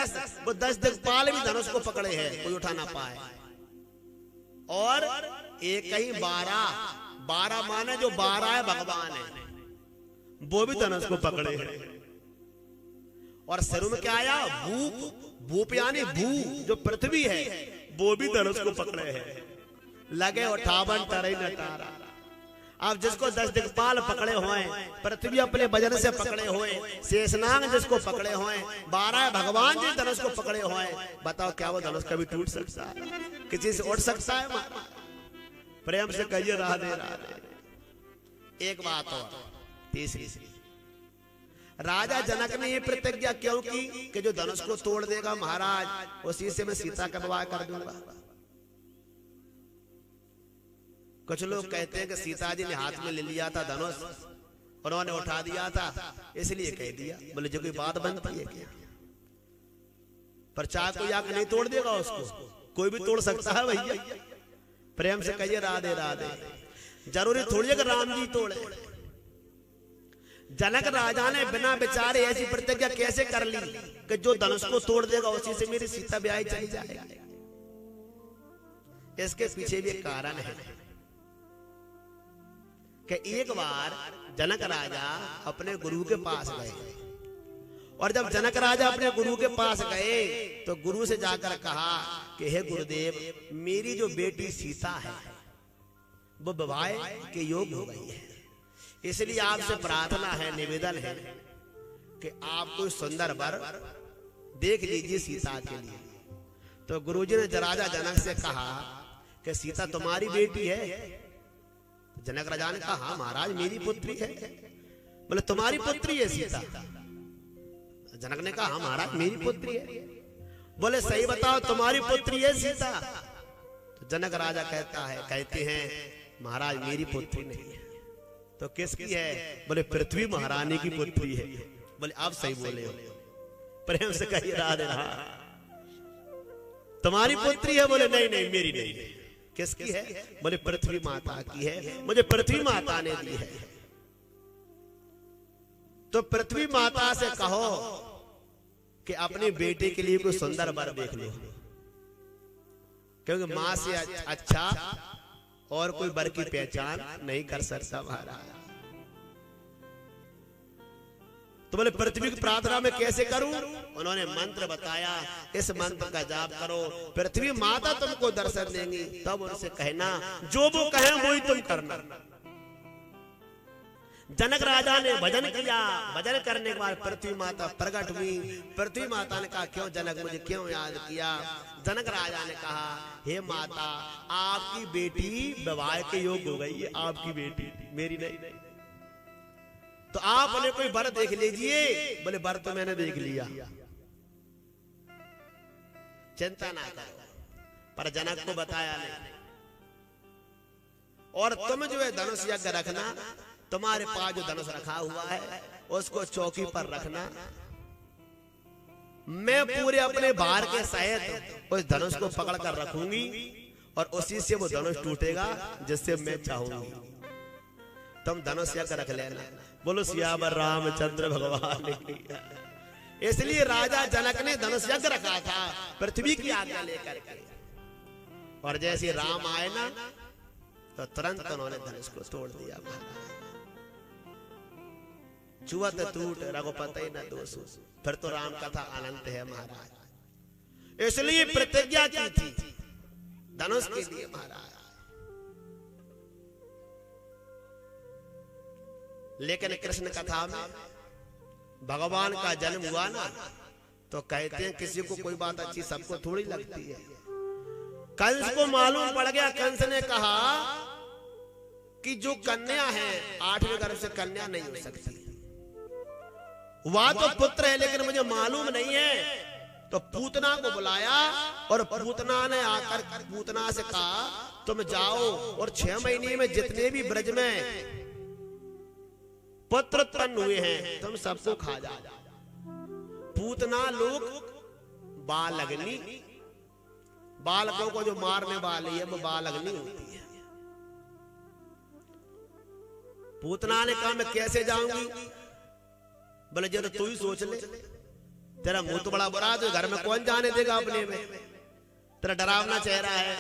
10, वो 10 दिक्पाल भी धनुष को पकड़े हैं, कोई उठा ना पाए। और एक ही 12 माने जो 12 है भगवान है, वो भी धनुष को पकड़े हैं। और सिर में क्या आया? भूप यानी भू जो पृथ्वी है, वो भी धनुष को पकड़े हैं। लगे 58 तरई न तारा। अब जिसको 10 दिक्पाल पकड़े हुए, पृथ्वी अपने वजन से पकड़े हुए, शेषनाग जिसको पकड़े हुए, 12 भगवान जी धनुष को पकड़े हुए, बताओ क्या वो धनुष कभी टूट सकता है? किसी से उठ सकता है? प्रेम से कहिए राधे राधे। एक बात और तीसरी, राजा जनक ने ये प्रतिज्ञा क्यों की कि जो धनुष को तोड़ देगा महाराज, उसी से मैं सीता का विवाह कर दूंगा। कुछ लोग कहते हैं कि सीता जी ने हाथ में ले लिया था धनुष, उन्होंने उठा दिया था इसलिए कह दिया। बोले जो कोई बात बनती है क्या? पर चाह कोई आके नहीं तोड़ देगा उसको, कोई भी तोड़ सकता है भैया। प्रेम से कहिए राधे राधे। जरूरी थोड़ी है कि राम जी तोड़े। जनक राजा ने बिना विचारे ऐसी प्रतिज्ञा कैसे कर ली कि जो धनुष को तोड़ देगा उसी से मेरी सीता ब्याही चली जाएगी? इसके पीछे भी एक कारण है कि एक बार जनक राजा अपने गुरु के पास गए, और जब जनक राजा अपने गुरु के पास गए तो गुरु से जाकर कहा कि हे गुरुदेव, मेरी जो बेटी सीता है वो विवाह के योग्य हो गई है, इसलिए आपसे प्रार्थना है, निवेदन है कि आप कोई सुंदर वर देख लीजिए सीता के लिए। तो गुरुजी ने राजा जनक से कहा कि सीता तुम्हारी बेटी है? जनक राजा ने कहा हाँ महाराज मेरी पुत्री है। बोले तुम्हारी पुत्री है सीता? जनक ने कहा हाँ महाराज मेरी पुत्री है। बोले सही बताओ तुम्हारी पुत्री है सीता? तो जनक राजा कहते हैं महाराज मेरी पुत्री नहीं है। तो किसकी है? बोले पृथ्वी महारानी की पुत्री है। बोले आप सही बोले हो। प्रेम से कहिए राधे राधे। तुम्हारी पुत्री है? बोले नहीं नहीं मेरी नहीं है। किसकी है? बोले पृथ्वी माता की है, मुझे पृथ्वी माता ने दी है। तो पृथ्वी माता से कहो कि अपने बेटे के लिए कोई सुंदर वर देख लो, क्योंकि मां से अच्छा और कोई वर की पहचान नहीं कर सकता महाराज। तो बोले पृथ्वी की प्रार्थना में कैसे करूं? उन्होंने मंत्र बताया, इस मंत्र का जाप करो, पृथ्वी माता तुमको दर्शन देंगी। तब उनसे कहना जो वो कहें वही तुम करना। जनक राजा ने भजन किया, भजन करने के बाद पृथ्वी माता प्रकट हुई। पृथ्वी माता ने कहा क्यों जनक मुझे क्यों याद किया? जनक राजा ने कहा हे माता आपकी बेटी विवाह के योग्य हो गई है, आपकी बेटी मेरी नहीं। तो आप उन्हें कोई वर देख लीजिए। बोले वर तो मैंने देख लिया, चिंता ना करो, पर जनक को बताया नहीं। और तुम जो है धनुष यज्ञ रखना, तुम्हारे पास जो धनुष रखा हुआ है उसको चौकी पर रखना। मैं पूरे अपने भार के सहित उस धनुष को पकड़ कर रखूंगी और उसी से वो धनुष टूटेगा जिससे मैं चाहूंगी। तुम धनुष यज्ञ रख लेना। बोलो सियावर रामचंद्र भगवान की। इसलिए राजा जनक ने धनुष यज्ञ रखा था पृथ्वी की आज्ञा लेकर के, और जैसे राम आए ना तो तुरंत उन्होंने धनुष को तोड़ दिया। छुअत टूट रघुपति न दोष। फिर तो राम कथा अनंत है महाराज। इसलिए प्रतिज्ञा की थी धनुष के लिए महाराज। लेकिन कृष्ण कथा में भगवान का जन्म हुआ ना, तो कहते हैं किसी को कोई बात अच्छी सबको थोड़ी लगती है। कंस को मालूम पड़ गया। कंस ने कहा कि जो कन्या है 8वें गर्भ से कन्या नहीं हो सकती, वह तो पुत्र है लेकिन मुझे मालूम नहीं है। तो पूतना को बुलाया और पूतना ने आकर पूतना से कहा तुम जाओ और 6 महीने में जितने भी ब्रज में पुत्र उत्पन्न हुए हैं तुम सबको खा जाओ। पूतना लोग बाल अग्नि, बालकों को जो मारने वाली है वो बाल अग्नि होती है। पूतना ने कहा मैं कैसे जाऊंगी? बोले जरा तू ही सोच ले, तेरा मुंह तो बड़ा बुरा है, तो घर में कौन जाने देगा अपने में, तेरा डरावना चेहरा है।